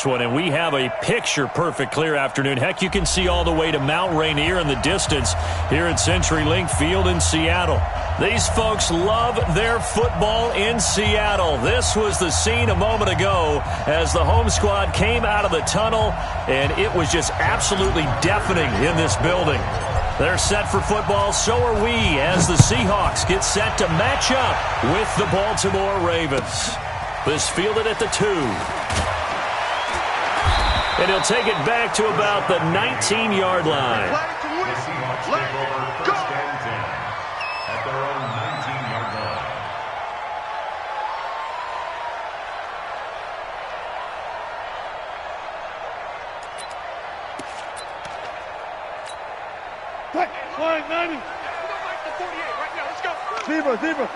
this one, and we have a picture-perfect clear afternoon. Heck, you can see all the way to Mount Rainier in the distance here at CenturyLink Field in Seattle. These folks love their football in Seattle. This was the scene a moment ago as the home squad came out of the tunnel, and it was just absolutely deafening in this building. They're set for football, so are we, as the Seahawks get set to match up with the Baltimore Ravens. This fielded at the 2. And he'll take it back to about the 19-yard line. Let's go. At their own 19-yard line. Line 90. The 48 right now. Let's go. Zebra.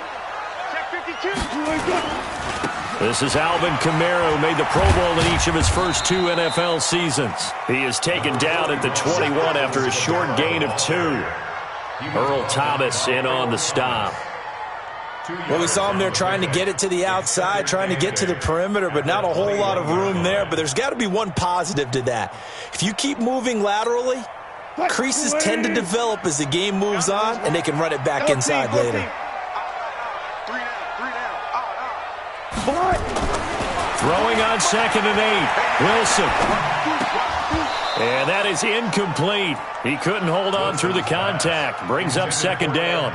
Check 52. This is Alvin Kamara, who made the Pro Bowl in each of his first 2 NFL seasons. He is taken down at the 21 after a short gain of 2. Earl Thomas in on the stop. Well, we saw him there trying to get it to the outside, trying to get to the perimeter, but not a whole lot of room there. But there's got to be one positive to that. If you keep moving laterally, creases tend to develop as the game moves on, and they can run it back inside later. Throwing on 2nd and 8. Wilson. And that is incomplete. He couldn't hold on through the contact. Brings up 2nd down.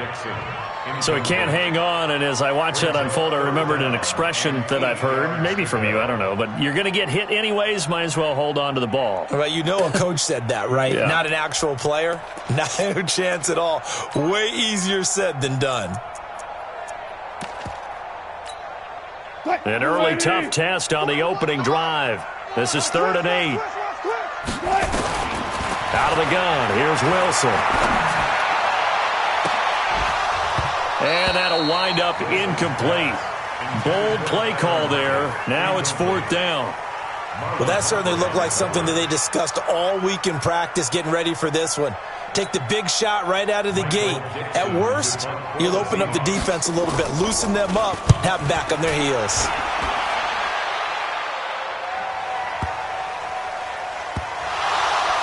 So he can't hang on, and as I watch that unfold, I remembered an expression that I've heard, maybe from you, I don't know, but you're going to get hit anyways, might as well hold on to the ball. Well, you know a coach said that, right? Yeah. Not an actual player. No chance at all. Way easier said than done. An early tough test on the opening drive. This is 3rd and 8. Out of the gun, here's Wilson. And that'll wind up incomplete. Bold play call there. Now it's 4th down. Well, that certainly looked like something that they discussed all week in practice getting ready for this one. Take the big shot right out of the gate. At worst, you'll open up the defense a little bit, loosen them up, have them back on their heels.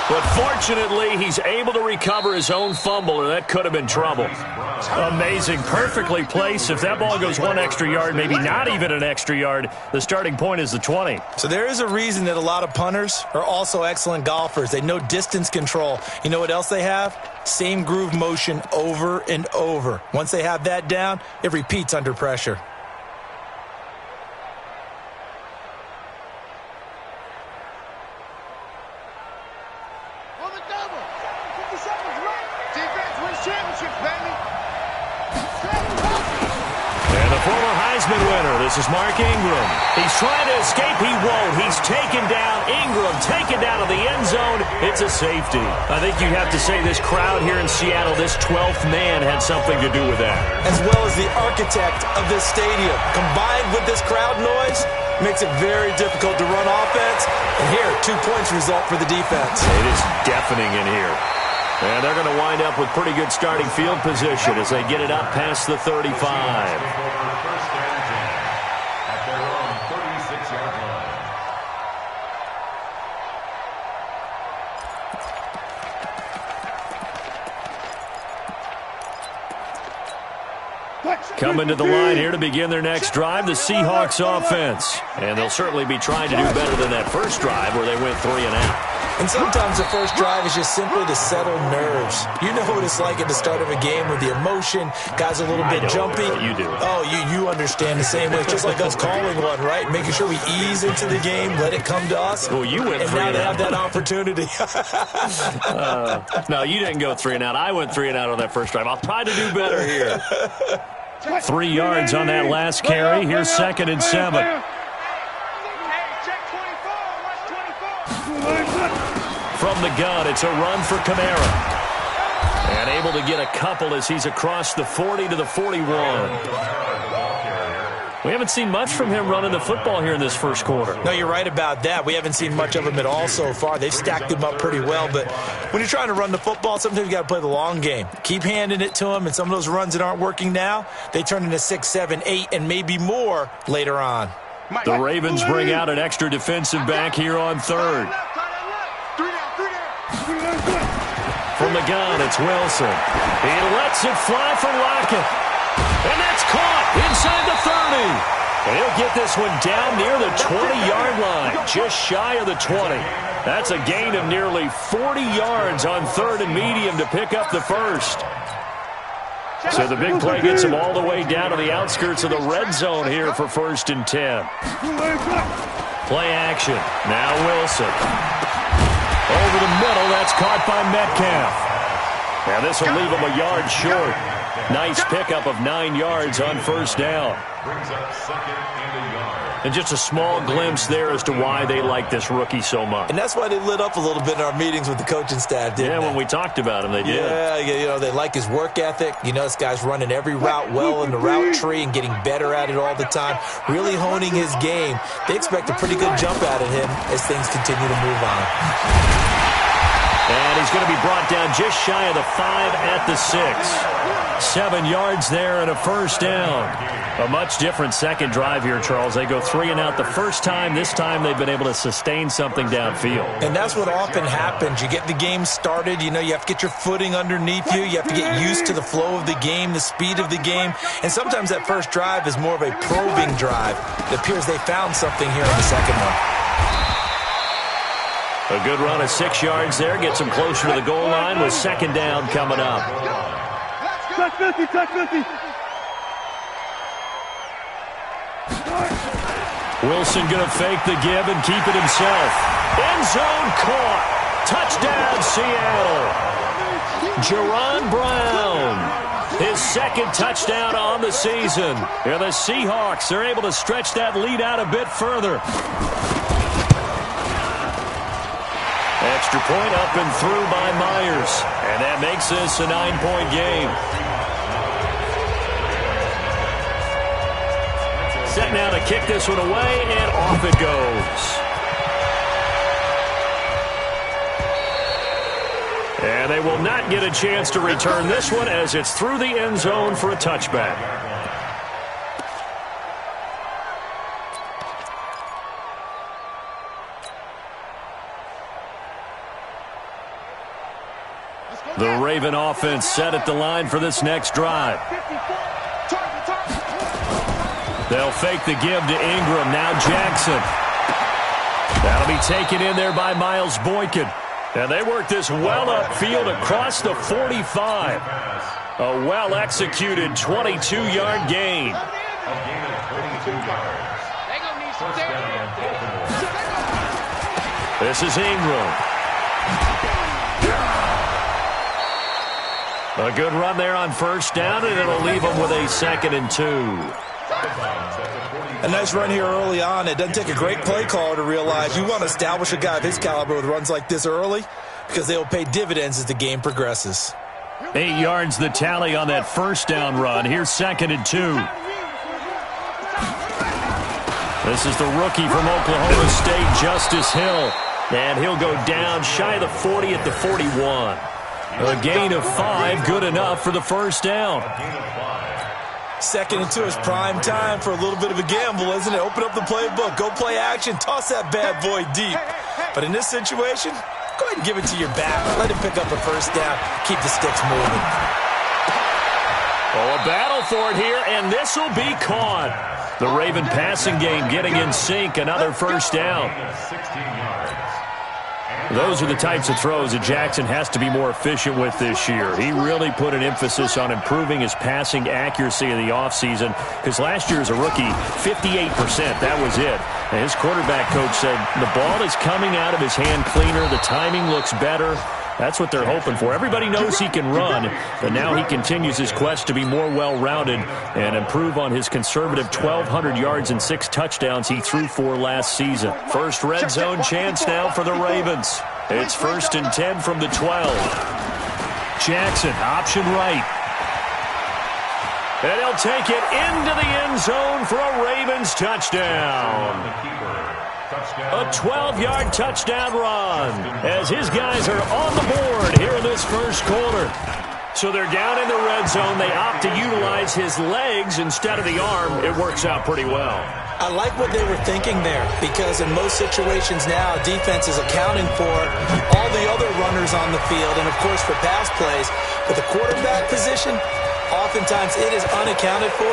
But fortunately, he's able to recover his own fumble, or that could have been trouble. Amazing. Perfectly placed. If that ball goes 1 extra yard, maybe not even an extra yard, the starting point is the 20. So there is a reason that a lot of punters are also excellent golfers. They know distance control. You know what else they have? Same groove motion over and over. Once they have that down, it repeats under pressure. This is Mark Ingram. He's trying to escape. He won't. He's taken down. Ingram taken down to the end zone. It's a safety. I think you have to say this crowd here in Seattle, this 12th man had something to do with that. As well as the architect of this stadium. Combined with this crowd noise, makes it very difficult to run offense. And here, 2 points result for the defense. It is deafening in here. And they're going to wind up with pretty good starting field position as they get it up past the 35. Coming to the line here to begin their next drive, the Seahawks offense. And they'll certainly be trying to do better than that first drive where they went 3 and out. And sometimes the first drive is just simply to settle nerves. You know what it's like at the start of a game with the emotion. Guys a little bit jumpy. You do. Oh, you understand the same way. It's just like us calling one, right? Making sure we ease into the game, let it come to us. Well, you went 3 and out. And now they have that opportunity. No, you didn't go 3 and out. I went 3 and out on that first drive. I'll try to do better here. 3 yards on that last carry. Here's 2nd and 7. From the gun, it's a run for Kamara. And able to get a couple as he's across the 40 to the 41. We haven't seen much from him running the football here in this first quarter. No, you're right about that. We haven't seen much of him at all so far. They've stacked him up pretty well, but when you're trying to run the football, sometimes you got to play the long game. Keep handing it to him, and some of those runs that aren't working now, they turn into 6, 7, 8, and maybe more later on. The Ravens bring out an extra defensive back here on third. From the gun, it's Wilson. He lets it fly for Lockett. And that's caught inside the 30. And he'll get this one down near the 20-yard line, just shy of the 20. That's a gain of nearly 40 yards on third and medium to pick up the first. So the big play gets him all the way down to the outskirts of the red zone here for 1st and 10. Play action. Now Wilson. Over the middle, that's caught by Metcalf. Now this will leave him a yard short. Nice pickup of 9 yards on first down. Brings up 2nd and a yard. And just a small glimpse there as to why they like this rookie so much. And that's why they lit up a little bit in our meetings with the coaching staff, didn't they? Yeah, when we talked about him, they did. Yeah, you know, they like his work ethic. You know, this guy's running every route well in the route tree and getting better at it all the time, really honing his game. They expect a pretty good jump out of him as things continue to move on. And he's going to be brought down just shy of the 5 at the 6. 7 yards there and a first down. A much different second drive here, Charles. They go 3 and out the first time. This time they've been able to sustain something downfield. And that's what often happens. You get the game started. You know, you have to get your footing underneath you. You have to get used to the flow of the game, the speed of the game. And sometimes that first drive is more of a probing drive. It appears they found something here in the second one. A good run of 6 yards there. Gets them closer to the goal line with second down coming up. Touch 50, touch 50. Wilson going to fake the give and keep it himself. End zone caught. Touchdown, Seattle. Jerron Brown. His second touchdown on the season. Here the Seahawks are able to stretch that lead out a bit further. Extra point up and through by Myers. And that makes this a 9-point game. Set now to kick this one away, and off it goes. And they will not get a chance to return this one as it's through the end zone for a touchback. The Raven offense set at the line for this next drive. They'll fake the give to Ingram. Now Jackson. That'll be taken in there by Miles Boykin. And they work this well upfield across the 45. A well-executed 22-yard gain. This is Ingram. A good run there on first down, and it'll leave them with a 2nd and 2. A nice run here early on. It doesn't take a great play caller to realize you want to establish a guy of his caliber with runs like this early because they will pay dividends as the game progresses. 8 yards the tally on that first down run. Here's 2nd and 2. This is the rookie from Oklahoma State, Justice Hill. And he'll go down shy of the 40 at the 41. A gain of 5, good enough for the first down. 2nd and 2 is prime time for a little bit of a gamble, isn't it? Open up the playbook, go play action, toss that bad boy deep. But in this situation, go ahead and give it to your back. Let him pick up a first down, keep the sticks moving. Oh, a battle for it here, and this will be caught. The Raven passing game getting in sync, another first down. Those are the types of throws that Jackson has to be more efficient with this year. He really put an emphasis on improving his passing accuracy in the offseason because last year as a rookie, 58%, that was it. And his quarterback coach said the ball is coming out of his hand cleaner, the timing looks better. That's what they're hoping for. Everybody knows he can run, but now he continues his quest to be more well-rounded and improve on his conservative 1,200 yards and 6 touchdowns he threw for last season. First red zone chance now for the Ravens. It's 1st and 10 from the 12. Jackson, option right. And he'll take it into the end zone for a Ravens touchdown. A 12-yard touchdown run as his guys are on the board here in this first quarter. So they're down in the red zone. They opt to utilize his legs instead of the arm. It works out pretty well. I like what they were thinking there, because in most situations now, defense is accounting for all the other runners on the field and, of course, for pass plays. But the quarterback position, oftentimes it is unaccounted for.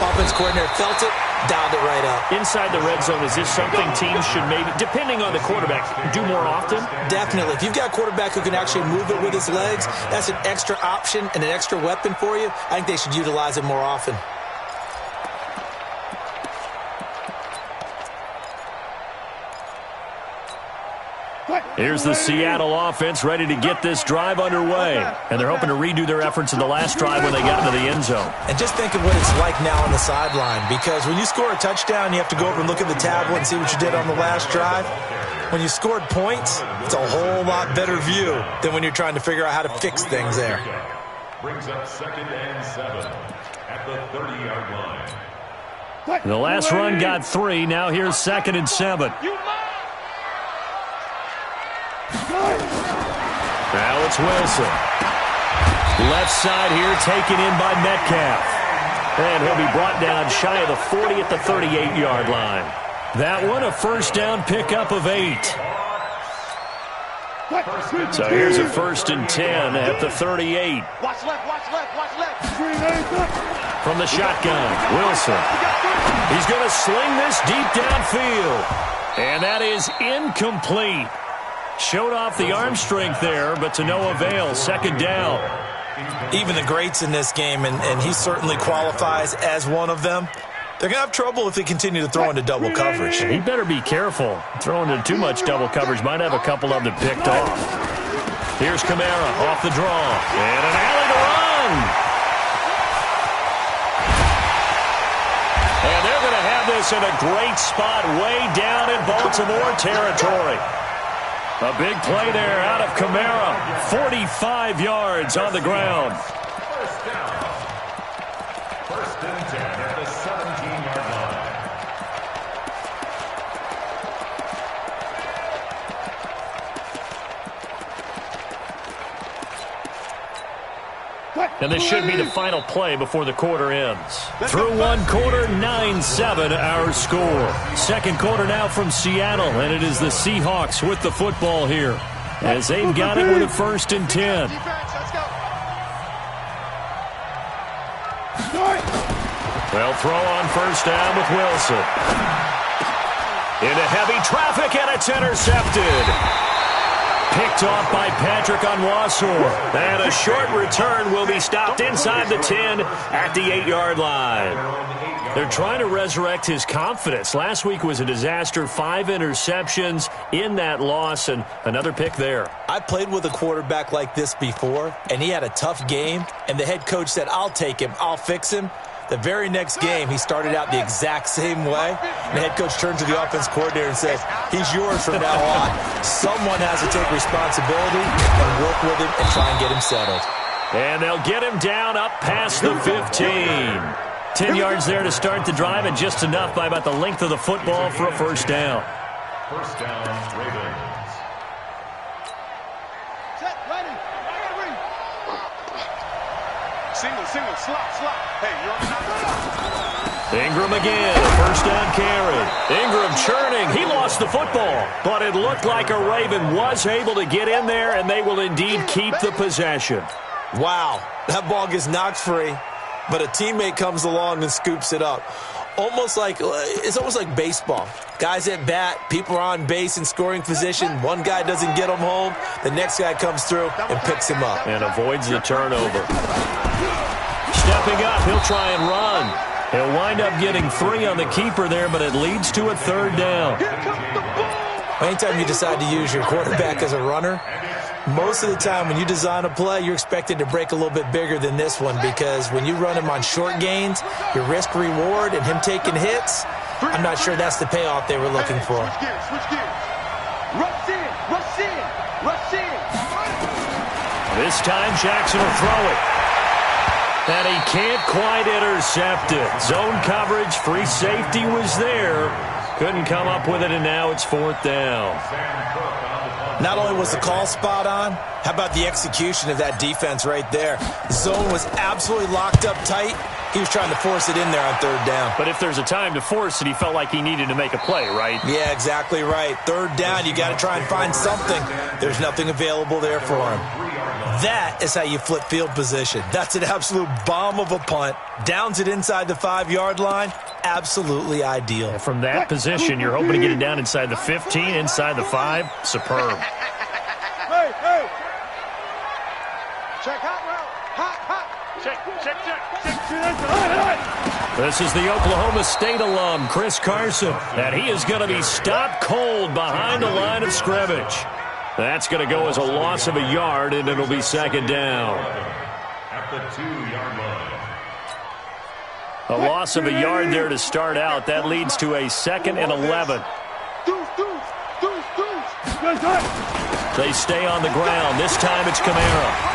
Offense coordinator felt it, dialed it right up. Inside the red zone, is this something teams should maybe, depending on the quarterback, do more often? Definitely. If you've got a quarterback who can actually move it with his legs, that's an extra option and an extra weapon for you. I think they should utilize it more often. Here's the Seattle offense ready to get this drive underway. And they're hoping to redo their efforts in the last drive when they got into the end zone. And just think of what it's like now on the sideline, because when you score a touchdown, you have to go over and look at the tablet and see what you did on the last drive. When you scored points, it's a whole lot better view than when you're trying to figure out how to fix things there. Brings up 2nd and 7 at the 30-yard line. The last run got 3. Now here's 2nd and 7. Now it's Wilson. Left side here taken in by Metcalf. And he'll be brought down shy of the 40 at the 38-yard line. That one a first down pickup of 8. So here's a 1st and 10 at the 38. Watch left, watch left, watch left. From the shotgun, Wilson. He's going to sling this deep downfield. And that is incomplete. Showed off the arm strength there, but to no avail. 2nd down. Even the greats in this game, and he certainly qualifies as one of them, they're going to have trouble if they continue to throw into double coverage. He better be careful. Throwing into too much double coverage might have a couple of them picked off. Here's Kamara off the draw. And an alley to run. And they're going to have this in a great spot way down in Baltimore territory. A big play there out of Kamara. 45 yards on the ground. First down. 1st and 10 at the 17-yard line. And this should be the final play before the quarter ends. Through one quarter, 9-7 our score. 2nd quarter now from Seattle, and it is the Seahawks with the football here as they've got it with a 1st and 10. Well, throw on 1st down with Wilson. Into heavy traffic, and it's intercepted. Picked off by Patrick Onwuasor. And a short return will be stopped inside the 10 at the 8-yard line. They're trying to resurrect his confidence. Last week was a disaster. 5 interceptions in that loss, and another pick there. I played with a quarterback like this before, and he had a tough game, and the head coach said, I'll take him, I'll fix him. The very next game, he started out the exact same way. And the head coach turned to the offense coordinator and said, he's yours from now on. Someone has to take responsibility and work with him and try and get him settled. And they'll get him down up past the 15. 10 yards there to start the drive, and just enough by about the length of the football for a 1st down. 1st down, Ravens. Set, ready. Single, slot. Hey, you're on the Ingram again, 1st down carry. Ingram churning. He lost the football, but it looked like a Raven was able to get in there, and they will indeed keep the possession. Wow, that ball gets knocked free, but a teammate comes along and scoops it up. It's almost like baseball. Guys at bat, people are on base in scoring position. One guy doesn't get him home. The next guy comes through and picks him up. And avoids the turnover. Stepping up, he'll try and run. He'll wind up getting 3 on the keeper there, but it leads to a 3rd down. Anytime you decide to use your quarterback as a runner, most of the time when you design a play, you're expected to break a little bit bigger than this one, because when you run him on short gains, your risk-reward and him taking hits, I'm not sure that's the payoff they were looking for. Switch gears. Rush in. This time Jackson will throw it. And he can't quite intercept it. Zone coverage, free safety was there. Couldn't come up with it, and now it's 4th down. Not only was the call spot on, how about the execution of that defense right there? Zone was absolutely locked up tight, He was trying to force it in there on third down. But if there's a time to force it, he felt like he needed to make a play, right? Yeah, exactly right. Third down, you got to try and find something. There's nothing available there for him. That is how you flip field position. That's an absolute bomb of a punt. Downs it inside the 5-yard line. Absolutely ideal. And from that position, you're hoping to get it down inside the 15, inside the 5. Superb. Hey, hey. Check hot route. Hot. Check. This is the Oklahoma State alum, Chris Carson, and he is going to be stopped cold behind the line of scrimmage. That's going to go as a loss of a yard, and it'll be second down. At the 2-yard line. A loss of a yard there to start out. That leads to a 2nd and 11. They stay on the ground. This time it's Kamara.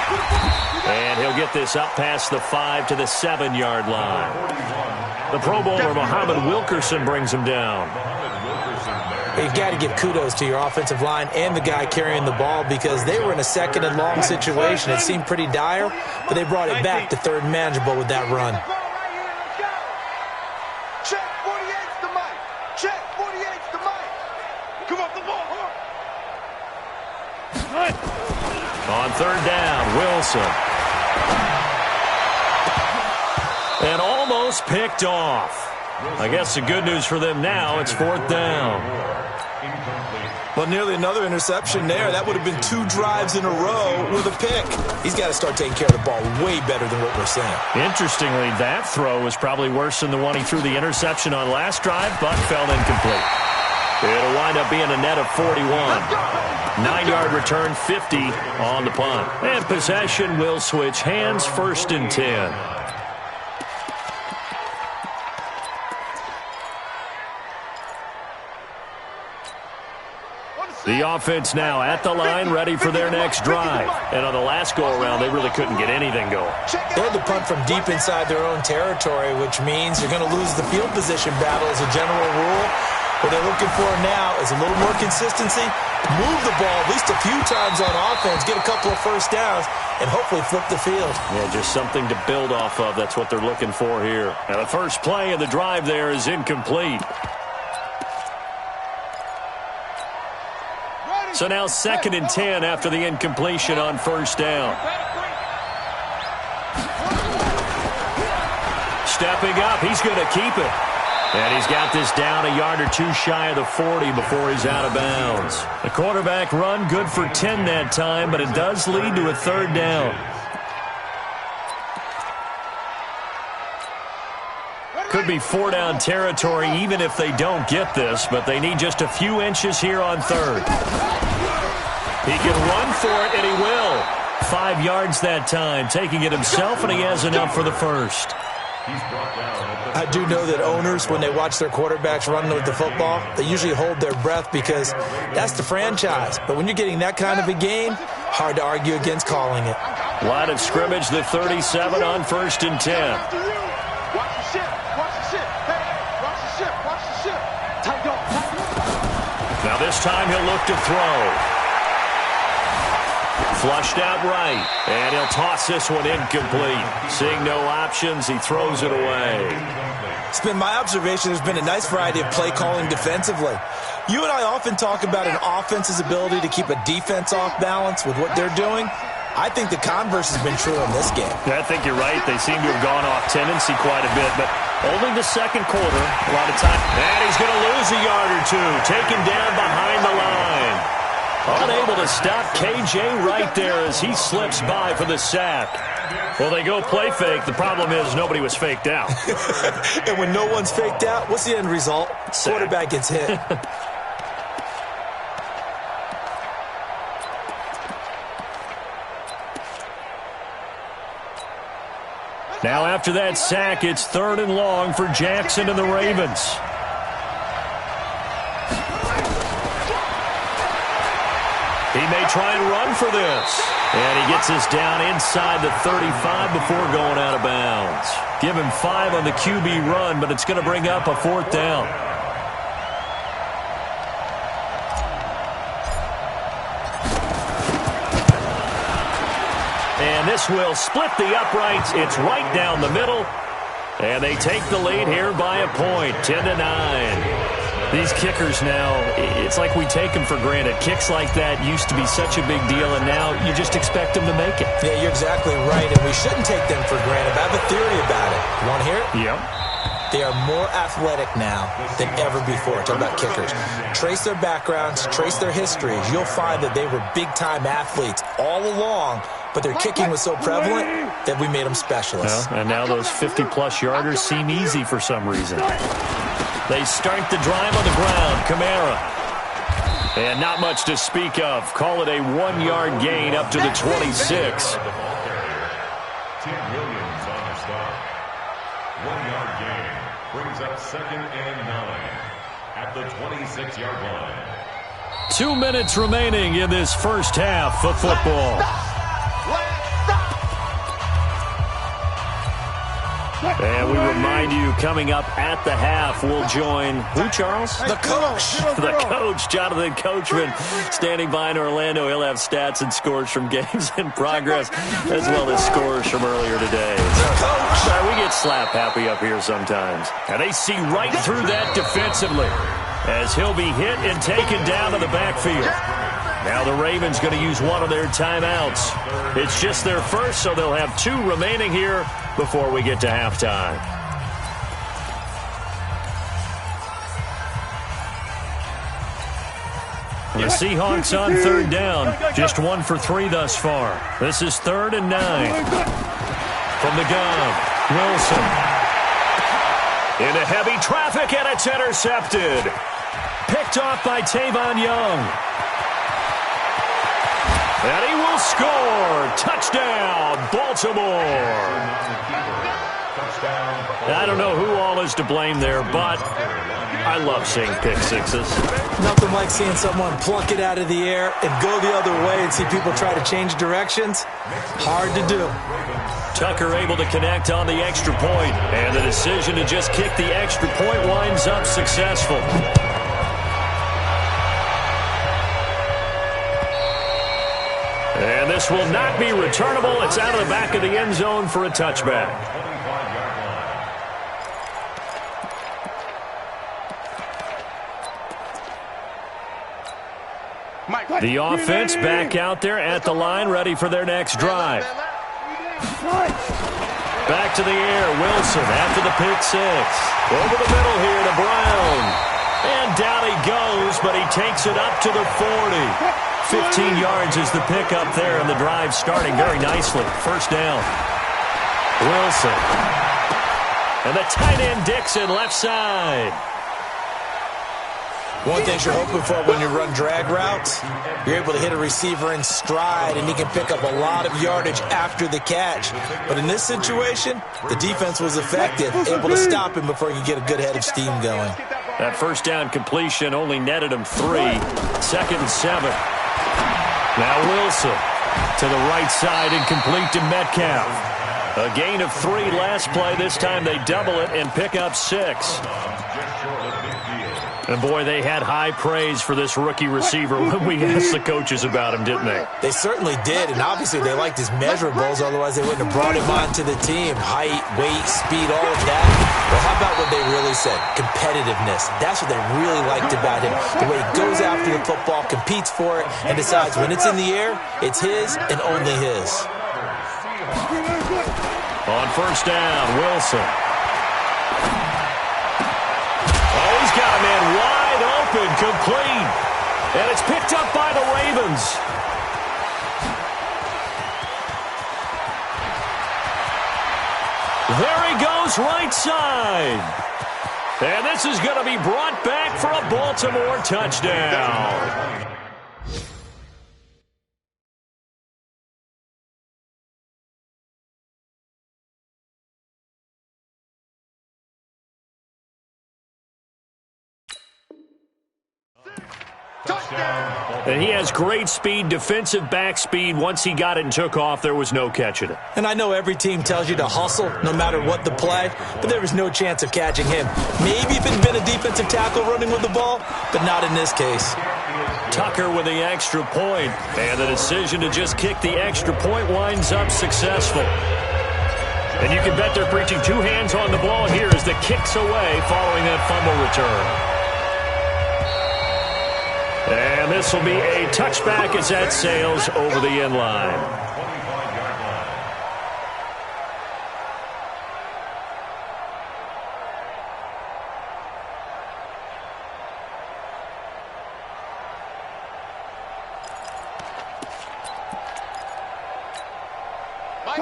And he'll get this up past the 5 to the 7-yard line. The Pro Bowler, Muhammad Wilkerson, brings him down. You've got to give kudos to your offensive line and the guy carrying the ball because they were in a 2nd and long situation. It seemed pretty dire, but they brought it back to 3rd and manageable with that run. Check 48's the mic. Check 48's the mic. Come off the ball, On 3rd down, Wilson. And almost picked off. I guess the good news for them now, it's 4th down. Well, nearly another interception there. That would have been 2 drives in a row with a pick. He's got to start taking care of the ball way better than what we're seeing. Interestingly, that throw was probably worse than the one he threw the interception on last drive, but fell incomplete. It'll wind up being a net of 41. 9-yard return, 50 on the punt. And possession will switch hands, 1st and 10. The offense now at the line, ready for their next drive. And on the last go-around, they really couldn't get anything going. They had to punt from deep inside their own territory, which means you're going to lose the field position battle as a general rule. What they're looking for now is a little more consistency, move the ball at least a few times on offense, get a couple of first downs, and hopefully flip the field. Yeah, just something to build off of. That's what they're looking for here. Now, the first play of the drive there is incomplete. So now 2nd and 10 after the incompletion on 1st down. Stepping up, he's going to keep it. And he's got this down a yard or 2 shy of the 40 before he's out of bounds. The quarterback run good for 10 that time, but it does lead to a 3rd down. Could be 4-down territory even if they don't get this, but they need just a few inches here on 3rd. He can run for it, and he will. 5 yards that time, taking it himself, and he has enough for the 1st. I do know that owners, when they watch their quarterbacks run with the football, they usually hold their breath because that's the franchise. But when you're getting that kind of a game, hard to argue against calling it. Line of scrimmage, the 37 on 1st and 10. Watch the ship. Watch the ship. Hey, watch the ship. Watch the ship. Tight up. Now this time he'll look to throw. Flushed out right, and he'll toss this one incomplete. Seeing no options, he throws it away. It's been my observation there's been a nice variety of play calling defensively. You and I often talk about an offense's ability to keep a defense off balance with what they're doing. I think the converse has been true in this game. I think you're right. They seem to have gone off tendency quite a bit, but only the 2nd quarter, a lot of time. And he's going to lose a yard or 2, taken down behind the line. Unable to stop KJ right there as he slips by for the sack. Well, they go play fake. The problem is nobody was faked out. And when no one's faked out, what's the end result? Sack. Quarterback gets hit. Now after that sack, it's 3rd and long for Jackson and the Ravens. He may try and run for this. And he gets us down inside the 35 before going out of bounds. Give him 5 on the QB run, but it's going to bring up a 4th down. And this will split the uprights. It's right down the middle. And they take the lead here by a point, 10-9. These kickers now, it's like we take them for granted. Kicks like that used to be such a big deal, and now you just expect them to make it. Yeah, you're exactly right, and we shouldn't take them for granted. I have a theory about it. You want to hear it? Yep. They are more athletic now than ever before. Talk about kickers. Trace their backgrounds, trace their histories. You'll find that they were big-time athletes all along, but their kicking was so prevalent that we made them specialists. Well, and now those 50-plus yarders seem easy for some reason. They start the drive on the ground. Kamara. And not much to speak of. Call it a 1-yard gain up to the 26. Tim Williams on the stop. 1-yard gain brings up 2nd and 9 at the 26-yard line. 2 minutes remaining in this first half of football. And we remind you, coming up at the half, we'll join who, Charles? The coach. The coach, Jonathan Coachman, standing by in Orlando. He'll have stats and scores from games in progress, as well as scores from earlier today. We get slap happy up here sometimes. And they see right through that defensively, as he'll be hit and taken down to the backfield. Now the Ravens going to use one of their timeouts. It's just their first, so they'll have 2 remaining here before we get to halftime. The Seahawks on 3rd down. Just 1 for 3 thus far. This is 3rd and 9. From the gun, Wilson. Into heavy traffic, and it's intercepted. Picked off by Tavon Young. And he will score. Touchdown, Baltimore. I don't know who all is to blame there, but I love seeing pick sixes. Nothing like seeing someone pluck it out of the air and go the other way and see people try to change directions. Hard to do. Tucker able to connect on the extra point, and the decision to just kick the extra point winds up successful. And this will not be returnable. It's out of the back of the end zone for a touchback. The offense back out there at the line, ready for their next drive. Back to the air, Wilson after the pick six. Over the middle here to Brown. And down he goes, but he takes it up to the 40. 15 yards is the pickup there, and the drive starting very nicely. First down. Wilson. And the tight end Dixon left side. One thing you're hoping for when you run drag routes, you're able to hit a receiver in stride, and he can pick up a lot of yardage after the catch. But in this situation, the defense was effective, able to stop him before he could get a good head of steam going. That first down completion only netted him 3. 2nd and 7. Now Wilson to the right side and complete to Metcalf. A gain of 3 last play. This time they double it and pick up 6. And, boy, they had high praise for this rookie receiver when we asked the coaches about him, didn't they? They certainly did, and obviously they liked his measurables, otherwise they wouldn't have brought him onto the team. Height, weight, speed, all of that. But how about what they really said? Competitiveness. That's what they really liked about him. The way he goes after the football, competes for it, and decides when it's in the air, it's his and only his. On first down, Wilson. Got a man wide open, complete. And it's picked up by the Ravens. There he goes, right side. And this is going to be brought back for a Baltimore touchdown. And he has great speed, defensive back speed. Once he got it and took off, there was no catching it. And I know every team tells you to hustle no matter what the play, but there was no chance of catching him. Maybe if it had been a defensive tackle running with the ball, but not in this case. Tucker with the extra point, and the decision to just kick the extra point winds up successful. And you can bet they're preaching two hands on the ball here as the kick's away following that fumble return. And this will be a touchback as that sails over the end line.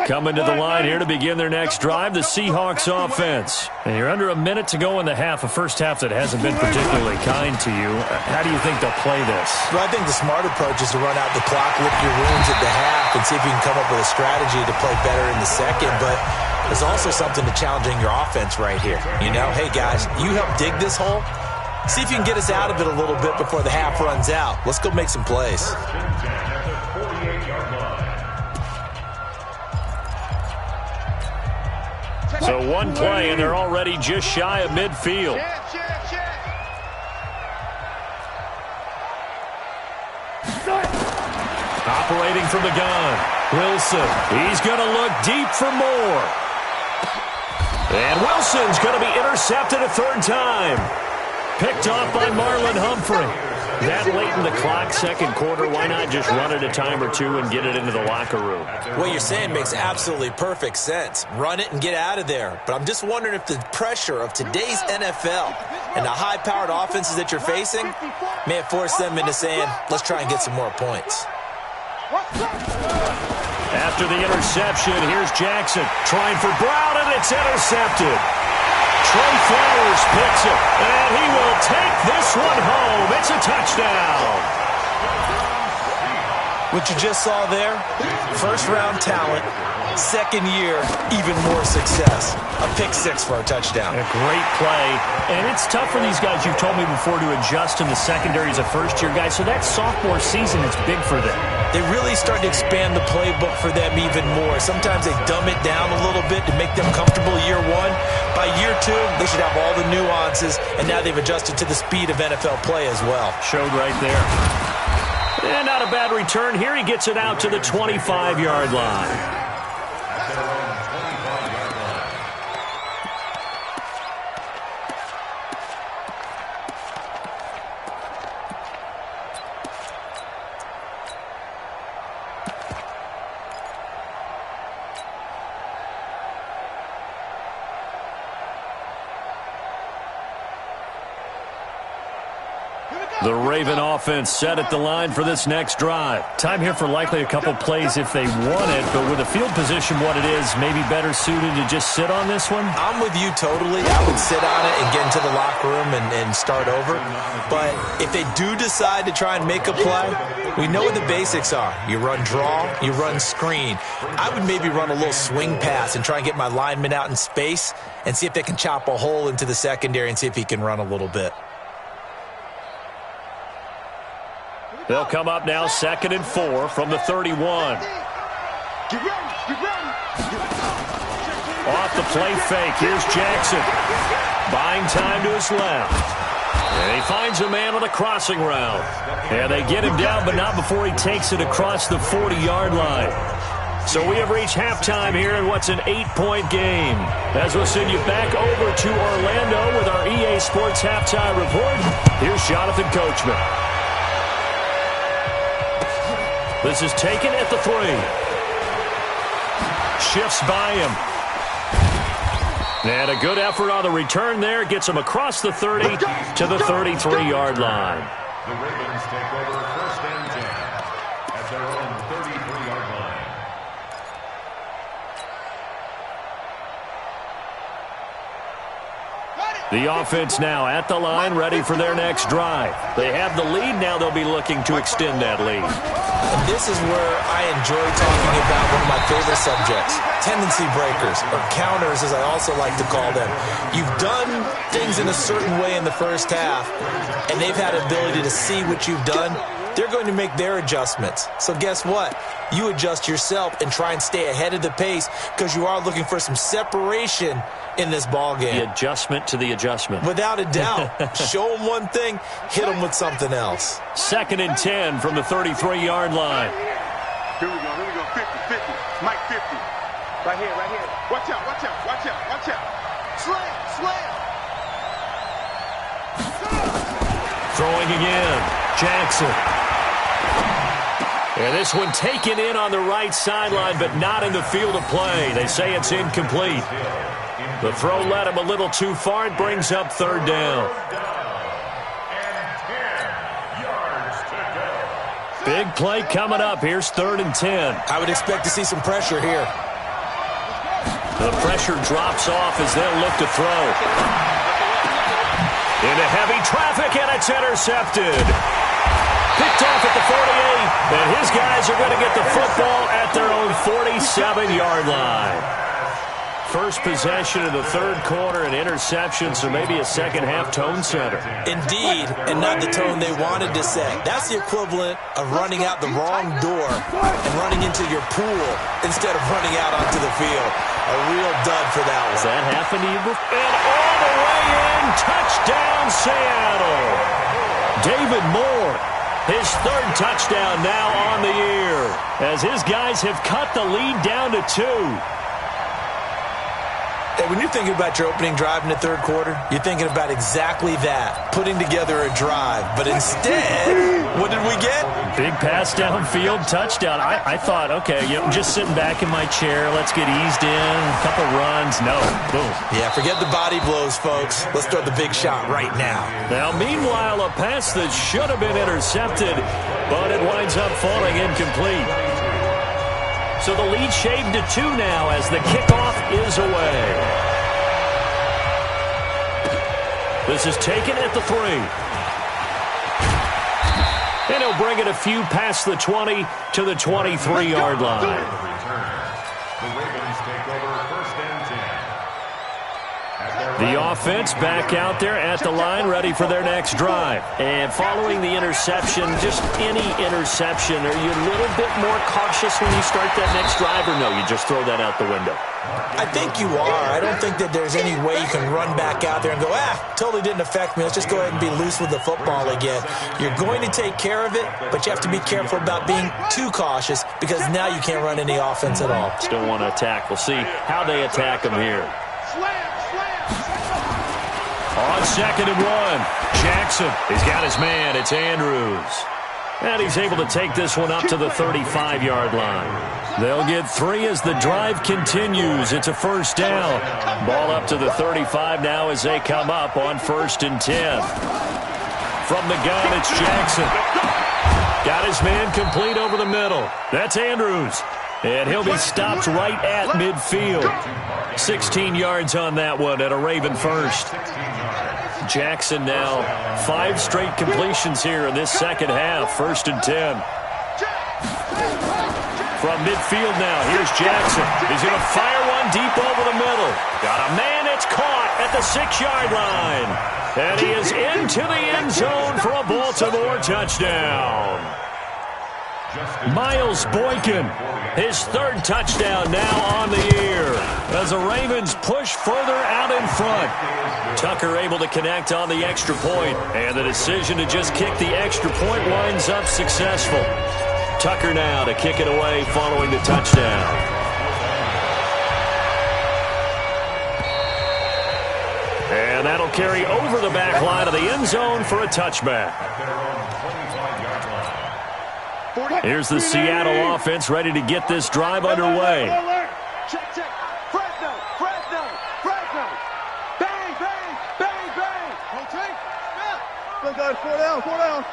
Coming to the line here to begin their next drive, the Seahawks offense. And you're under a minute to go in the half, a first half that hasn't been particularly kind to you. How do you think they'll play this? Well, I think the smart approach is to run out the clock, lick your wounds at the half, and see if you can come up with a strategy to play better in the second. But there's also something to challenging your offense right here. You know, hey, guys, you help dig this hole. See if you can get us out of it a little bit before the half runs out. Let's go make some plays. So one play, and they're already just shy of midfield. Operating from the gun, Wilson. He's going to look deep for more. And Wilson's going to be intercepted a third time. Picked off by Marlon Humphrey. That late in the clock, second quarter, why not just run it a time or two and get it into the locker room? What you're saying makes absolutely perfect sense. Run it and get out of there. But I'm just wondering if the pressure of today's NFL and the high-powered offenses that you're facing may have forced them into saying, let's try and get some more points. After the interception, here's Jackson trying for Brown, and it's intercepted. Trey Flowers picks it, and he will take this one home. It's a touchdown. What you just saw there, first-round talent, second year, even more success. A pick six for a touchdown. A great play, and it's tough for these guys, you've told me before, to adjust in the secondary as a first-year guy, so that sophomore season is big for them. They really start to expand the playbook for them even more. Sometimes they dumb it down a little bit to make them comfortable year one. By year two, they should have all the nuances, and now they've adjusted to the speed of NFL play as well. Showed right there. And not a bad return here. He gets it out to the 25-yard line. The Raven offense set at the line for this next drive. Time here for likely a couple plays if they want it, but with the field position what it is, maybe better suited to just sit on this one? I'm with you totally. I would sit on it and get into the locker room and start over. But if they do decide to try and make a play, we know what the basics are. You run draw, you run screen. I would maybe run a little swing pass and try and get my lineman out in space and see if they can chop a hole into the secondary and see if he can run a little bit. They'll come up now 2nd and 4 from the 31. Off the play fake. Here's Jackson. Buying time to his left. And he finds a man on the crossing route. And they get him down, but not before he takes it across the 40-yard line. So we have reached halftime here in what's an 8-point game. As we'll send you back over to Orlando with our EA Sports Halftime Report, here's Jonathan Coachman. This is taken at the 3. Shifts by him. And a good effort on the return there. Gets him across the 30 to the 33-yard line. The Ravens take over 1st and 10 at their own 33-yard line. The offense now at the line, ready for their next drive. They have the lead. Now they'll be looking to extend that lead. And this is where I enjoy talking about one of my favorite subjects, tendency breakers, or counters as I also like to call them. You've done things in a certain way in the first half, and they've had an ability to see what you've done. They're going to make their adjustments. So guess what? You adjust yourself and try and stay ahead of the pace because you are looking for some separation in this ball game. The adjustment to the adjustment. Without a doubt. Show them one thing, hit them with something else. 2nd and 10 from the 33-yard line. Here we go, 50-50. Mike 50. Right here, right here. Watch out, watch out, watch out, watch out. Slam, slam. Throwing again. Jackson. And this one taken in on the right sideline, but not in the field of play. They say it's incomplete. The throw led him a little too far. It brings up third down. Big play coming up. Here's 3rd and 10. I would expect to see some pressure here. The pressure drops off as they'll look to throw. Into heavy traffic, and it's intercepted. Picked off at the 48, and his guys are going to get the football at their own 47-yard line. First possession of the third quarter, an interception, so maybe a second-half tone setter. Indeed, and not the tone they wanted to set. That's the equivalent of running out the wrong door and running into your pool instead of running out onto the field. A real dud for that one. Has that happened to you before? And all the way in, touchdown Seattle. David Moore, his 3rd touchdown now on the year, as his guys have cut the lead down to 2. Hey, when you're thinking about your opening drive in the third quarter, you're thinking about exactly that, putting together a drive. But instead, what did we get? Big pass downfield, touchdown. I thought, okay, I'm just sitting back in my chair. Let's get eased in, a couple runs. No, boom. Yeah, forget the body blows, folks. Let's throw the big shot right now. Now, meanwhile, a pass that should have been intercepted, but it winds up falling incomplete. So the lead shaved to 2 now as the kickoff is away. This is taken at the 3. And he'll bring it a few past the 20 to the 23-yard line. The Ravens take over 1st and 10. The offense back out there at the line, ready for their next drive. And following the interception, just any interception, are you a little bit more cautious when you start that next drive, or no, you just throw that out the window? I think you are. I don't think that there's any way you can run back out there and go, totally didn't affect me. Let's just go ahead and be loose with the football again. You're going to take care of it, but you have to be careful about being too cautious because now you can't run any offense at all. Still want to attack. We'll see how they attack them here. On 2nd and 1, Jackson. He's got his man. It's Andrews. And he's able to take this one up to the 35-yard line. They'll get 3 as the drive continues. It's a 1st down. Ball up to the 35 now as they come up on 1st and 10. From the gun, it's Jackson. Got his man complete over the middle. That's Andrews. And he'll be stopped right at midfield. 16 yards on that one at a Raven first. Jackson now 5 straight completions here in this second half. 1st and 10. From midfield now, here's Jackson. He's going to fire one deep over the middle. Got a man, it's caught at the 6-yard line. And he is into the end zone for a Baltimore touchdown. Miles Boykin, his 3rd touchdown now on the year as the Ravens push further out in front. Tucker able to connect on the extra point, and the decision to just kick the extra point winds up successful. Tucker now to kick it away following the touchdown. And that'll carry over the back line of the end zone for a touchback. Here's the Seattle offense ready to get this drive underway. Check, check. Fresno, Fresno, Fresno. Bang, bang, bang, bang. Okay. Look, guys, 4 down, 4 down.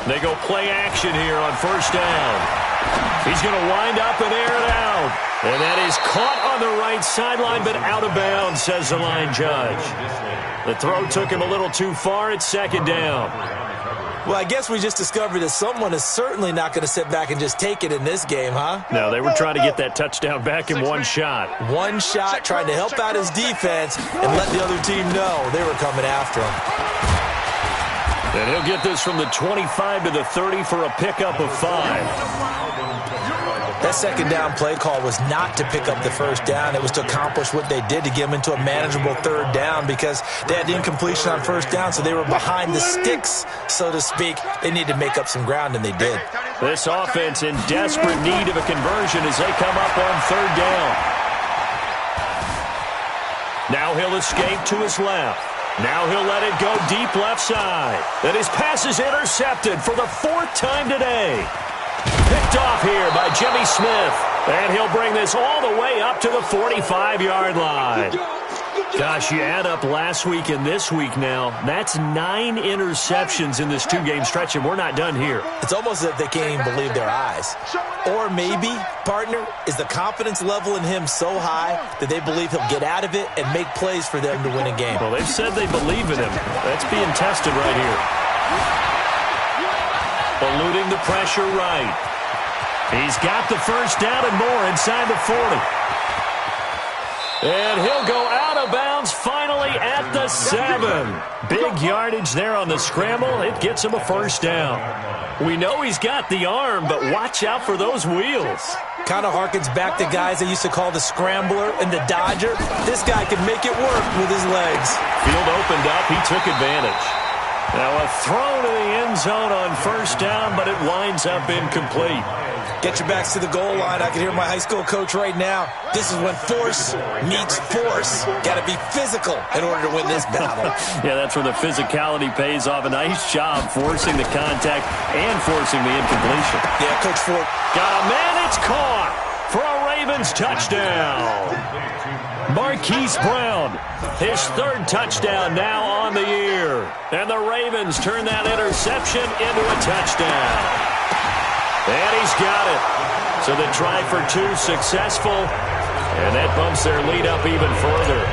They go play action here on 1st down. He's going to wind up and air it out. And that is caught on the right sideline, but out of bounds, says the line judge. The throw took him a little too far. It's 2nd down. Well, I guess we just discovered that someone is certainly not going to sit back and just take it in this game, huh? No, they were trying to get that touchdown back in one shot. One shot, trying to help out his defense and let the other team know they were coming after him. And he'll get this from the 25 to the 30 for a pickup of 5. That second down play call was not to pick up the first down. It was to accomplish what they did, to get them into a manageable third down, because they had incompletion on first down, so they were behind the sticks, so to speak. They needed to make up some ground, and they did. This offense in desperate need of a conversion as they come up on third down. Now he'll escape to his left. Now he'll let it go deep left side. And his pass is intercepted for the 4th time today. Picked off here by Jimmy Smith. And he'll bring this all the way up to the 45-yard line. Gosh, you add up last week and this week now, that's 9 interceptions in this 2-game stretch, and we're not done here. It's almost as if they can't even believe their eyes. Or maybe, partner, is the confidence level in him so high that they believe he'll get out of it and make plays for them to win a game. Well, they've said they believe in him. That's being tested right here. Eluding the pressure right. He's got the first down and more inside the 40. And he'll go out of bounds finally at the 7. Big yardage there on the scramble. It gets him a first down. We know he's got the arm, but watch out for those wheels. Kind of harkens back to guys they used to call the scrambler and the dodger. This guy can make it work with his legs. Field opened up. He took advantage. Now a throw to the end zone on first down, but it winds up incomplete. Get your backs to the goal line. I can hear my high school coach right now. This is when force meets force. Got to be physical in order to win this battle. Yeah, that's where the physicality pays off. A nice job forcing the contact and forcing the incompletion. Yeah, Coach Ford. Got a man. It's caught for a Ravens touchdown. Marquise Brown, his 3rd touchdown now on the year. And the Ravens turn that interception into a touchdown. And he's got it. So the try for 2 successful. And that bumps their lead up even further.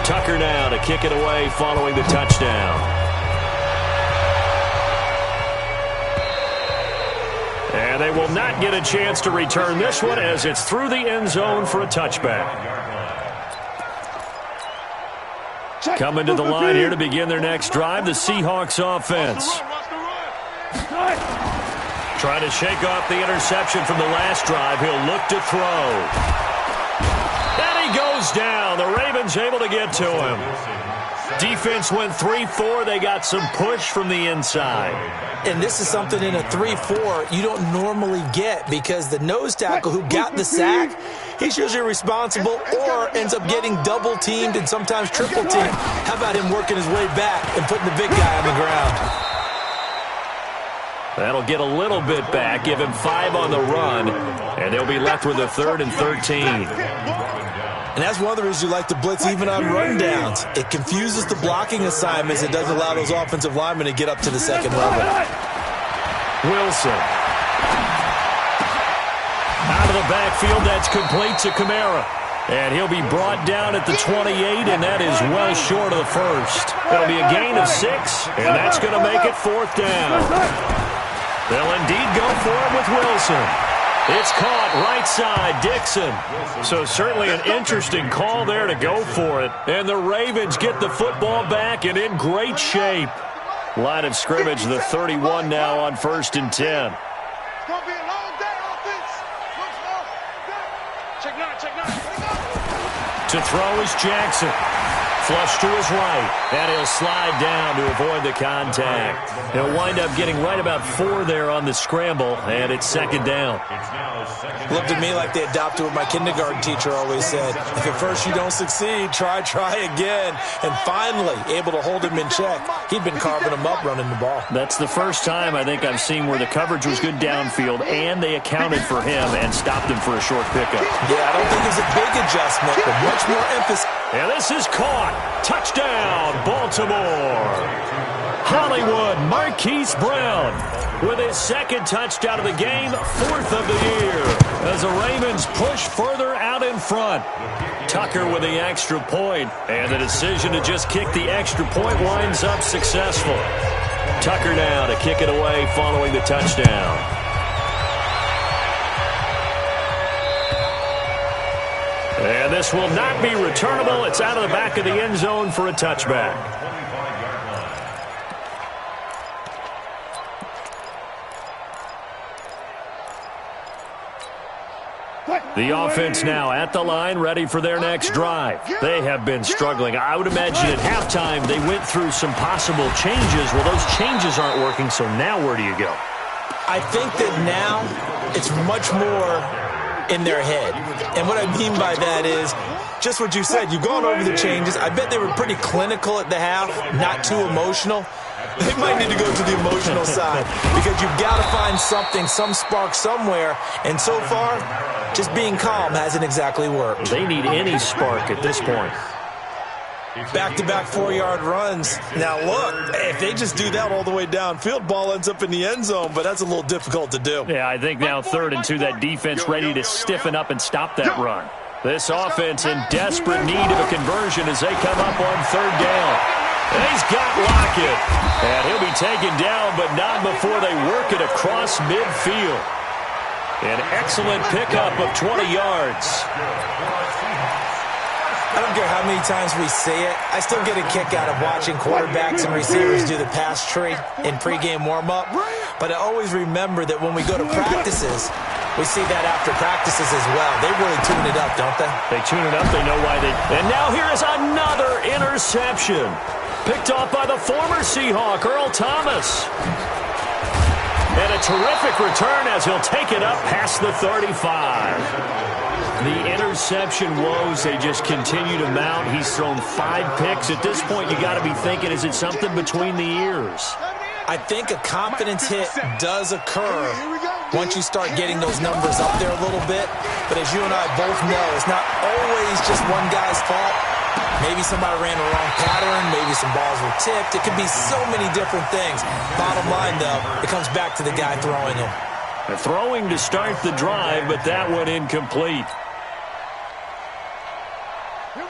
Tucker now to kick it away following the touchdown. And they will not get a chance to return this one as it's through the end zone for a touchback. Coming to the line here to begin their next drive, the Seahawks offense. Trying to shake off the interception from the last drive. He'll look to throw. And he goes down. The Ravens able to get to him. Defense went 3-4. They got some push from the inside. And this is something in a 3-4 you don't normally get, because the nose tackle who got the sack, he's usually responsible or ends up getting double-teamed and sometimes triple-teamed. How about him working his way back and putting the big guy on the ground? That'll get a little bit back, give him 5 on the run, and they'll be left with a 3rd and 13. And that's one of the reasons you like to blitz even on rundowns. It confuses the blocking assignments. It doesn't allow those offensive linemen to get up to the second level. Wilson. Out of the backfield, that's complete to Kamara. And he'll be brought down at the 28, and that is well short of the first. It'll be a gain of 6, and that's going to make it 4th down. They'll indeed go for it with Wilson. It's caught right side, Dixon. So certainly an interesting call there to go for it. And the Ravens get the football back and in great shape. Line of scrimmage, the 31 now on 1st and 10. It's going to be a long day, offense. Check 9. To throw is Jackson. Flush to his right, and he'll slide down to avoid the contact. He'll wind up getting right about 4 there on the scramble, and it's 2nd down. Looked at me like they adopted what my kindergarten teacher always said. If at first you don't succeed, try again. And finally, able to hold him in check. He'd been carving him up running the ball. That's the first time I think I've seen where the coverage was good downfield, and they accounted for him and stopped him for a short pickup. Yeah, I don't think it was a big adjustment, but much more emphasis. And this is caught. Touchdown, Baltimore. Hollywood, Marquise Brown with his 2nd touchdown of the game, 4th of the year, as the Ravens push further out in front. Tucker with the extra point, and the decision to just kick the extra point winds up successful. Tucker now to kick it away following the touchdown. And this will not be returnable. It's out of the back of the end zone for a touchback. The offense now at the line, ready for their next drive. They have been struggling. I would imagine at halftime they went through some possible changes. Well, those changes aren't working, so now where do you go? I think that now it's much more in their head. And what I mean by that is just what you said. You've gone over the changes. I bet they were pretty clinical at the half, not too emotional. They might need to go to the emotional side because you've got to find something, some spark somewhere. And so far, just being calm hasn't exactly worked. They need any spark at this point. Back-to-back 4-yard runs. Now, look, if they just do that all the way downfield, ball ends up in the end zone, but that's a little difficult to do. Yeah, I think now 3rd and 2, that defense ready to stiffen up and stop that run. This offense in desperate need of a conversion as they come up on 3rd down. And he's got Lockett. And he'll be taken down, but not before they work it across midfield. An excellent pickup of 20 yards. I don't care how many times we say it, I still get a kick out of watching quarterbacks and receivers do the pass tree in pregame warm-up. But I always remember that when we go to practices, we see that after practices as well. They really tune it up, don't they? They tune it up. They know why they... And now here is another interception. Picked off by the former Seahawk, Earl Thomas. And a terrific return as he'll take it up past the 35. The interception woes, they just continue to mount. He's thrown 5 picks. At this point, you got to be thinking, is it something between the ears? I think a confidence hit does occur once you start getting those numbers up there a little bit. But as you and I both know, it's not always just one guy's fault. Maybe somebody ran the wrong pattern. Maybe some balls were tipped. It could be so many different things. Bottom line, though, it comes back to the guy throwing him. Throwing to start the drive, but that one incomplete.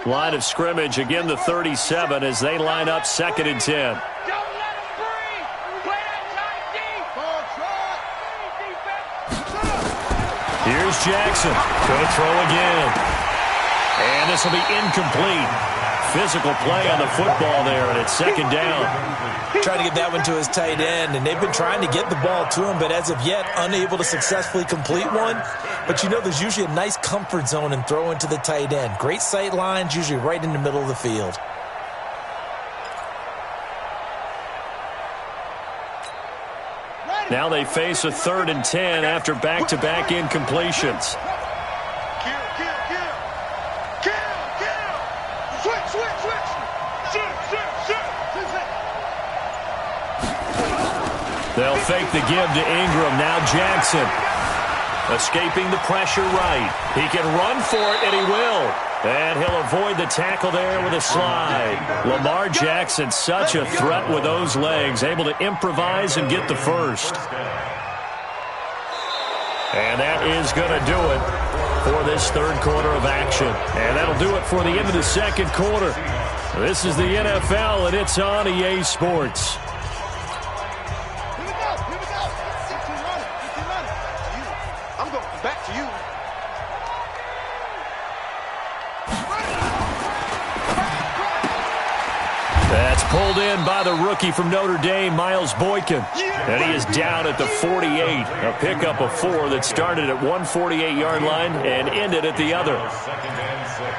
Line of scrimmage, again the 37 as they line up 2nd and 10. Here's Jackson. Could throw again. And this will be incomplete. Physical play on the football there, and it's 2nd down. Trying to get that one to his tight end, and they've been trying to get the ball to him, but as of yet, unable to successfully complete one. But you know, there's usually a nice comfort zone in throwing to the tight end. Great sight lines, usually right in the middle of the field. Now they face a 3rd and 10 after back-to-back incompletions. They'll fake the give to Ingram. Now Jackson. Escaping the pressure right. He can run for it, and he will. And he'll avoid the tackle there with a slide. Lamar Jackson, such a threat with those legs. Able to improvise and get the first. And that is going to do it for this 3rd quarter of action. And that'll do it for the end of the 2nd quarter. This is the NFL, and it's on EA Sports. That's pulled in by the rookie from Notre Dame, Miles Boykin. And he is down at the 48. A pickup of 4 that started at 148-yard line and ended at the other. 2nd and 6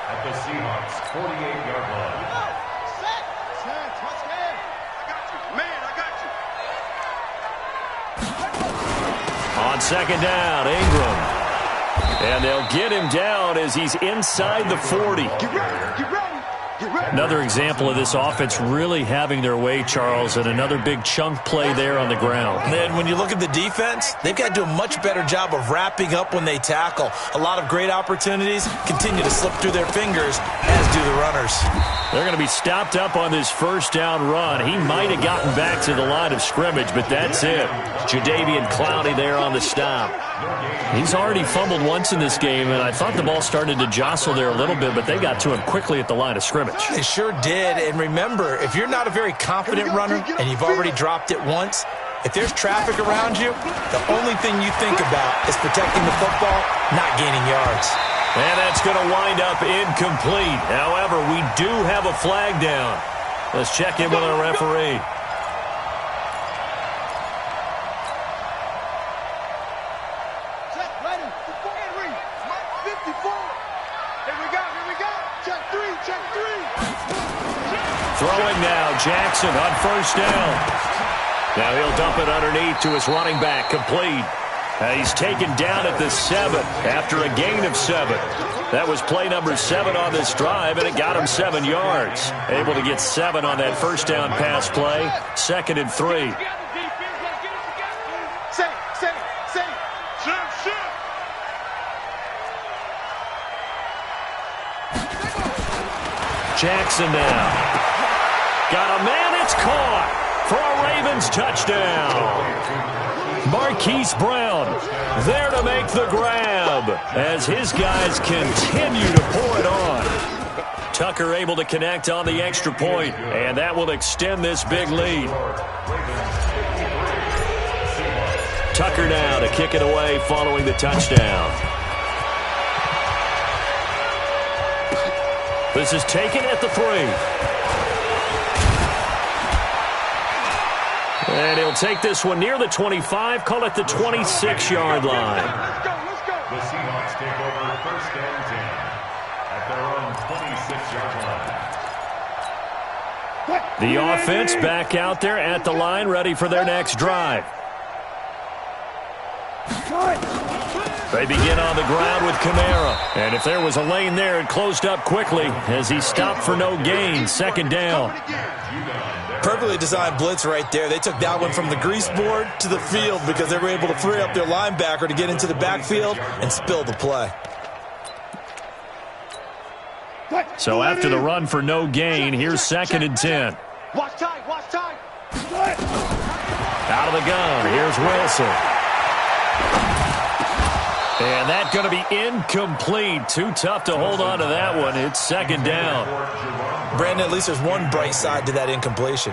at the Seahawks 48-yard line. On 2nd down, Ingram. And they'll get him down as he's inside the 40. Get ready, get ready. Another example of this offense really having their way, Charles, and another big chunk play there on the ground. And then when you look at the defense, they've got to do a much better job of wrapping up when they tackle. A lot of great opportunities continue to slip through their fingers, as do the runners. They're going to be stopped up on this 1st down run. He might have gotten back to the line of scrimmage, but that's it. Jadeveon Clowney there on the stop. He's already fumbled once in this game, and I thought the ball started to jostle there a little bit, but they got to him quickly at the line of scrimmage. They sure did. And remember, if you're not a very confident runner and you've already dropped it once, if there's traffic around you, the only thing you think about is protecting the football, not gaining yards. And that's going to wind up incomplete. However, we do have a flag down. Let's check in with our referee. Throwing now, Jackson on first down. Now he'll dump it underneath to his running back, complete. He's taken down at the 7 after a gain of 7. That was play number 7 on this drive, and it got him 7 yards. Able to get 7 on that first down pass play. 2nd and 3. Jackson now. Got a man, it's caught for a Ravens touchdown. Marquise Brown there to make the grab as his guys continue to pour it on. Tucker able to connect on the extra point, and that will extend this big lead. Tucker now to kick it away following the touchdown. This is taken at the 3. And he'll take this one near the 25, call it the 26-yard line. Let's go. The Seahawks take over 1st and 10 at their own 26-yard line. The offense back out there at the line, ready for their next drive. They begin on the ground with Kamara. And if there was a lane there, it closed up quickly as he stopped for no gain. 2nd down. Perfectly designed blitz right there. They took that one from the grease board to the field because they were able to free up their linebacker to get into the backfield and spill the play. So after the run for no gain, here's 2nd and 10. Watch time. Out of the gun, here's Wilson. And that's going to be incomplete. Too tough to hold on to that one. It's 2nd down. Brandon, at least there's one bright side to that incompletion.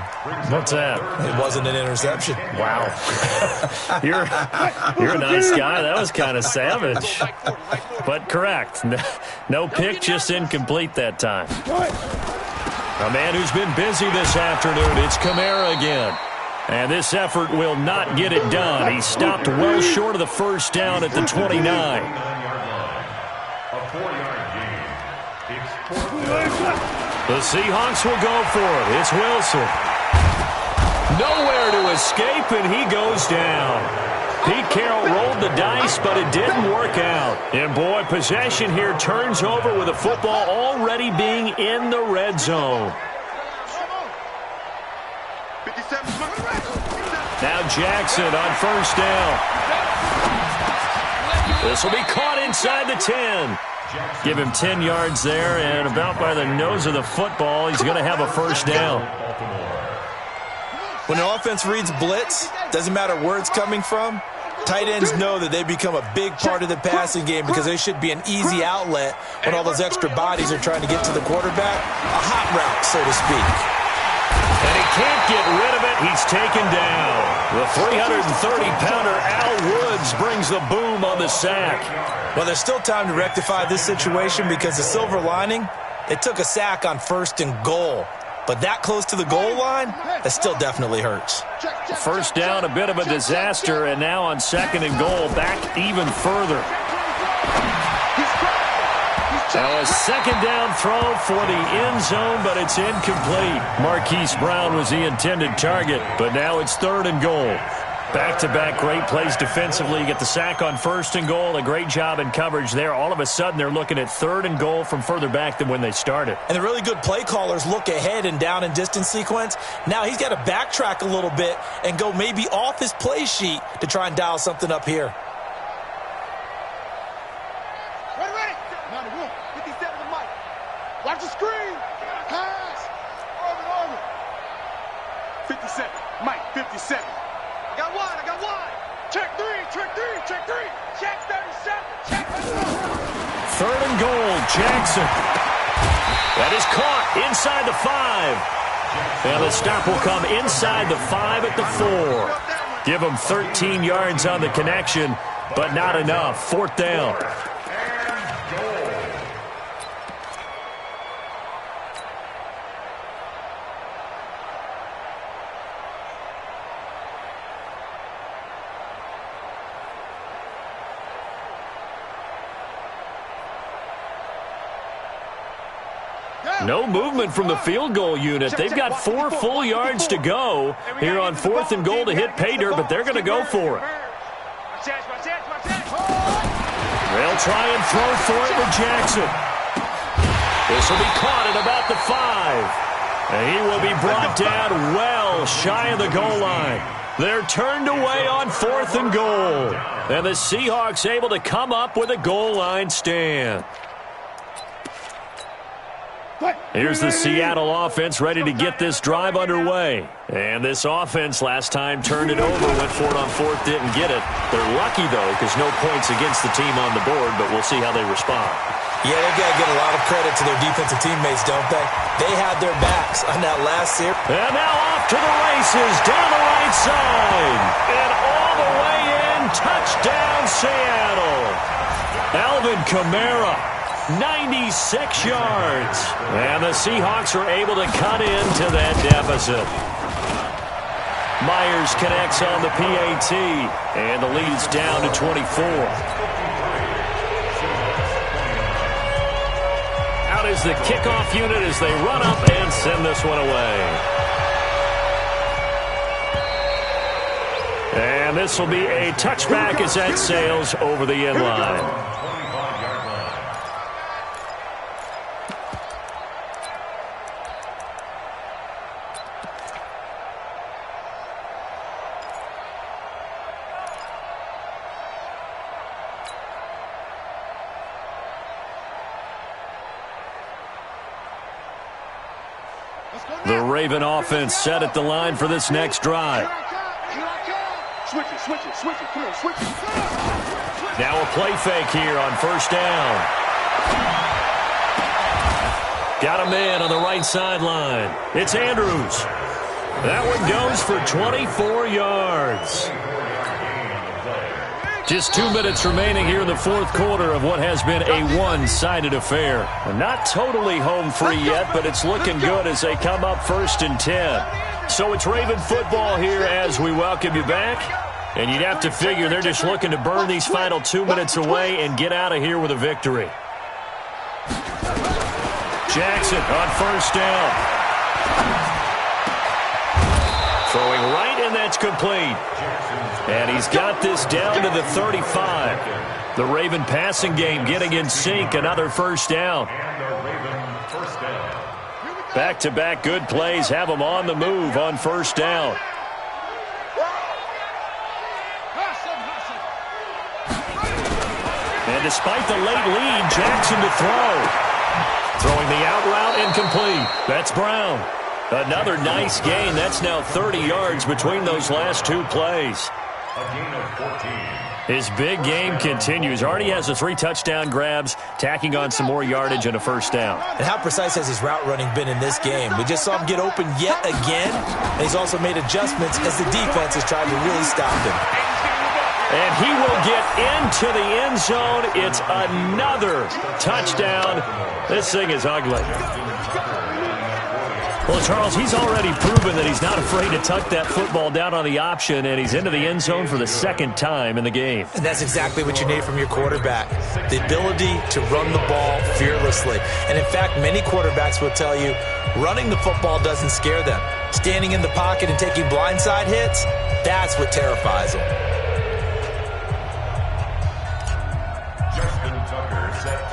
What's that? It wasn't an interception. Wow. You're a nice guy. That was kind of savage. But correct. No pick, just incomplete that time. A man who's been busy this afternoon. It's Kamara again. And this effort will not get it done. He stopped well short of the first down at the 29. A 4-yard gain. The Seahawks will go for it. It's Wilson. Nowhere to escape, and he goes down. Pete Carroll rolled the dice, but it didn't work out. And, boy, possession here turns over with the football already being in the red zone. Now Jackson on first down. This will be caught inside the 10. Give him 10 yards there, and about by the nose of the football, he's going to have a first down. When the offense reads blitz, doesn't matter where it's coming from, tight ends know that they become a big part of the passing game because they should be an easy outlet when all those extra bodies are trying to get to the quarterback. A hot route, so to speak. And he can't get rid of it. He's taken down. The 330-pounder Al Woods brings the boom on the sack. Well, there's still time to rectify this situation because the silver lining, they took a sack on 1st and goal. But that close to the goal line, that still definitely hurts. First down, a bit of a disaster, and now on 2nd and goal, back even further. Now a 2nd down throw for the end zone, but it's incomplete. Marquise Brown was the intended target, but now it's 3rd and goal. Back-to-back great plays defensively. You get the sack on 1st and goal, a great job in coverage there. All of a sudden, they're looking at 3rd and goal from further back than when they started. And the really good play callers look ahead and down and distance sequence. Now he's got to backtrack a little bit and go maybe off his play sheet to try and dial something up here. Watch the screen. Pass. Orbit. 57. Mike, 57. I got wide. Check 3. Check 37. Check 37. 3rd and goal, Jackson. That is caught inside the 5. And the stop will come inside the 5 at the 4. Give him 13 yards on the connection, but not enough. 4th down. No movement from the field goal unit. They've got 4 full yards to go here on 4th and goal to hit pay dirt, but they're going to go for it. They'll try and throw for it with Jackson. This will be caught at about the 5. And he will be brought down well shy of the goal line. They're turned away on 4th and goal. And the Seahawks able to come up with a goal line stand. Here's the Seattle offense ready to get this drive underway. And this offense last time turned it over, went for it on 4th, didn't get it. They're lucky, though, because no points against the team on the board, but we'll see how they respond. Yeah, they've got to give a lot of credit to their defensive teammates, don't they? They had their backs on that last series. And now off to the races, down the right side. And all the way in, touchdown Seattle. Alvin Kamara. 96 yards. And the Seahawks are able to cut into that deficit. Myers connects on the PAT. And the lead's down to 24. Out is the kickoff unit as they run up and send this one away. And this will be a touchback as that sails over the end line. The Raven offense set at the line for this next drive. Switch it. Come on, switch it. Now a play fake here on 1st down. Got a man on the right sideline. It's Andrews. That one goes for 24 yards. Just 2 minutes remaining here in the 4th quarter of what has been a one-sided affair. Not totally home free yet, but it's looking good as they come up 1st and 10. So it's Raven football here as we welcome you back. And you'd have to figure they're just looking to burn these final 2 minutes away and get out of here with a victory. Jackson on 1st down. Throwing right, and that's complete. And he's got this down to the 35. The Raven passing game getting in sync. Another 1st down. Back-to-back good plays have them on the move on 1st down. And despite the late lead, Jackson to throw. Throwing the out route incomplete. That's Brown. Another nice gain. That's now 30 yards between those last 2 plays. A gain of 14. His big game continues. Already has the 3 touchdown grabs, tacking on some more yardage and a 1st down. And how precise has his route running been in this game? We just saw him get open yet again, and he's also made adjustments as the defense has tried to really stop him. And he will get into the end zone. It's another touchdown. This thing is ugly. Well, Charles, he's already proven that he's not afraid to tuck that football down on the option, and he's into the end zone for the 2nd time in the game. And that's exactly what you need from your quarterback, the ability to run the ball fearlessly. And, in fact, many quarterbacks will tell you running the football doesn't scare them. Standing in the pocket and taking blindside hits, that's what terrifies them.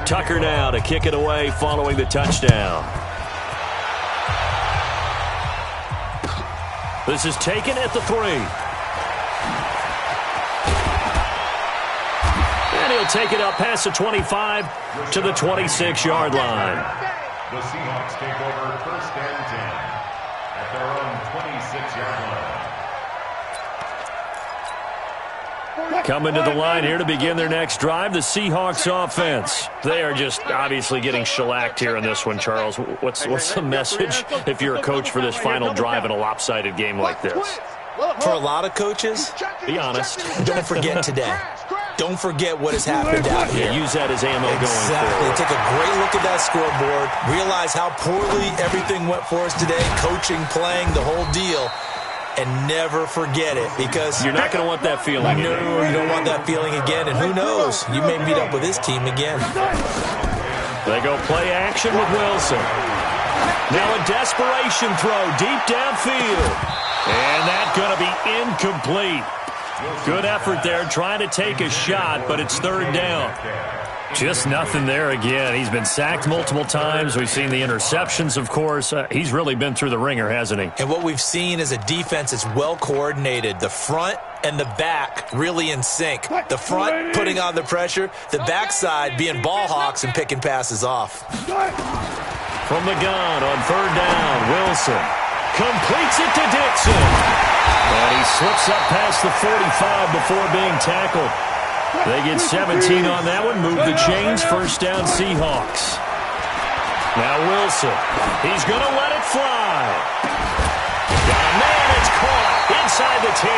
Tucker now to kick it away following the touchdown. This is taken at the 3. And he'll take it up past the 25 to the 26-yard line. The Seahawks take over 1st and 10 at their own 26-yard line. Coming to the line here to begin their next drive, the Seahawks offense. They are just obviously getting shellacked here in this one, Charles. What's the message if you're a coach for this final drive in a lopsided game like this? For a lot of coaches, be honest. Don't forget today. Don't forget what has happened out here. Yeah, use that as ammo going forward. Take a great look at that scoreboard. Realize how poorly everything went for us today. Coaching, playing, the whole deal. And never forget it, because you're not going to want that feeling again. No, you don't want that feeling again. And who knows? You may meet up with this team again. They go play action with Wilson. Now a desperation throw deep downfield. And that's going to be incomplete. Good effort there trying to take a shot, but it's third down. Just nothing there again. He's been sacked multiple times. We've seen the interceptions, of course. He's really been through the ringer, hasn't he? And what we've seen is a defense that's well coordinated. The front and the back really in sync. The front putting on the pressure, the backside being ball hawks and picking passes off. From the gun on third down, Wilson completes it to Dixon. And he slips up past the 45 before being tackled. They get 17 on that one, move the chains, first down Seahawks. Now Wilson, he's going to let it fly. And man, it's caught inside the 10.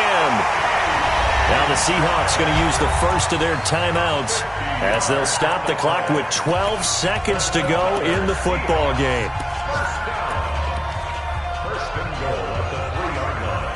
Now the Seahawks going to use the first of their timeouts as they'll stop the clock with 12 seconds to go in the football game. First and goal at the 3-yard line.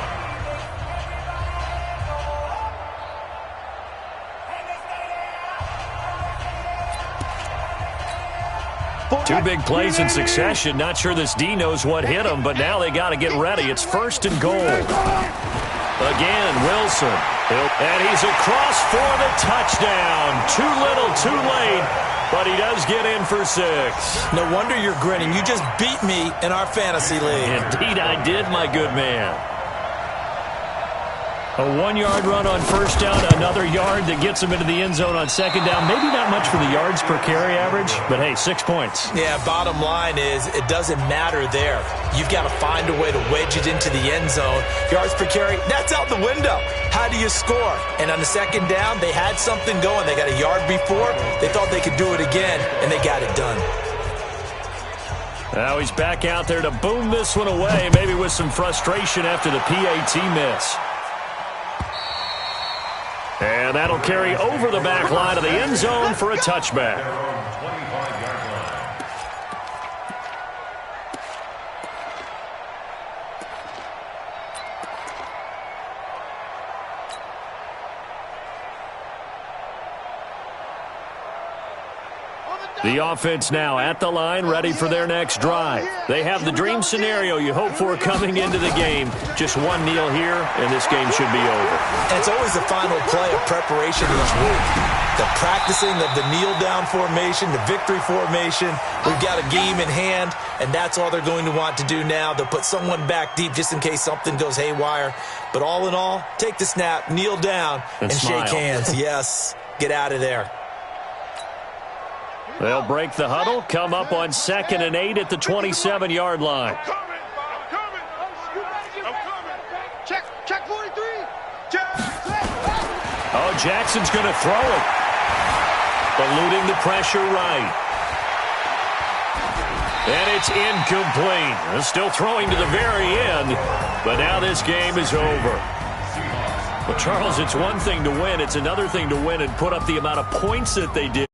Two big plays in succession. Not sure this D knows what hit him, but now they got to get ready. It's first and goal. Again, Wilson. And he's across for the touchdown. Too little, too late, but he does get in for 6. No wonder you're grinning. You just beat me in our fantasy league. Indeed I did, my good man. A 1-yard run on first down, another yard that gets him into the end zone on second down. Maybe not much for the yards per carry average, but hey, 6 points. Yeah, bottom line is it doesn't matter there. You've got to find a way to wedge it into the end zone. Yards per carry, that's out the window. How do you score? And on the second down, they had something going. They got a yard before. They thought they could do it again, and they got it done. Now he's back out there to boom this one away, maybe with some frustration after the PAT miss. And that'll carry over the back line of the end zone for a touchback. The offense now at the line, ready for their next drive. They have the dream scenario you hope for coming into the game. Just one kneel here, and this game should be over. And it's always the final play of preparation each week. The practicing of the kneel-down formation, the victory formation. We've got a game in hand, and that's all they're going to want to do now. They'll put someone back deep just in case something goes haywire. But all in all, take the snap, kneel down, and shake hands. Yes, get out of there. They'll break the huddle, come up on 2nd and 8 at the 27-yard line. I'm coming. Check 43. Oh, Jackson's going to throw it. Eluding the pressure right. And it's incomplete. They're still throwing to the very end, but now this game is over. Well, Charles, it's one thing to win. It's another thing to win and put up the amount of points that they did.